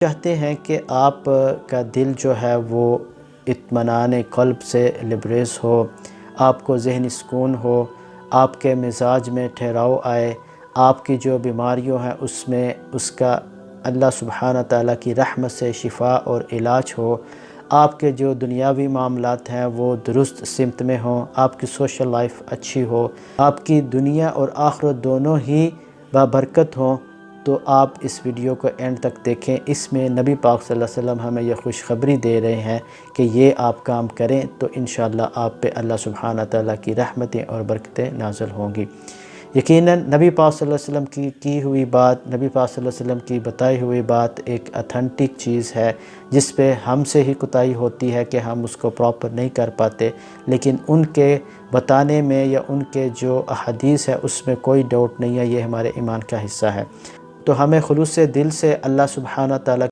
چاہتے ہیں کہ آپ کا دل جو ہے وہ اطمینان قلب سے لبریز ہو، آپ کو ذہنی سکون ہو، آپ کے مزاج میں ٹھہراؤ آئے، آپ کی جو بیماریوں ہیں اس میں اس کا اللہ سبحانہ تعالیٰ کی رحمت سے شفا اور علاج ہو، آپ کے جو دنیاوی معاملات ہیں وہ درست سمت میں ہوں، آپ کی سوشل لائف اچھی ہو، آپ کی دنیا اور آخرت دونوں ہی بابرکت ہوں، تو آپ اس ویڈیو کو اینڈ تک دیکھیں۔ اس میں نبی پاک صلی اللہ علیہ وسلم ہمیں یہ خوشخبری دے رہے ہیں کہ یہ آپ کام کریں تو انشاءاللہ آپ پہ اللہ سبحانہ تعالیٰ کی رحمتیں اور برکتیں نازل ہوں گی۔ یقیناً نبی پاک صلی اللہ علیہ وسلم کی ہوئی بات، نبی پاک صلی اللہ علیہ وسلم کی بتائی ہوئی بات ایک اتھینٹک چیز ہے جس پہ ہم سے ہی کوتاہی ہوتی ہے کہ ہم اس کو پراپر نہیں کر پاتے، لیکن ان کے بتانے میں یا ان کے جو احادیث ہے اس میں کوئی ڈاؤٹ نہیں ہے، یہ ہمارے ایمان کا حصہ ہے۔ تو ہمیں خلوص دل سے اللہ سبحانہ تعالیٰ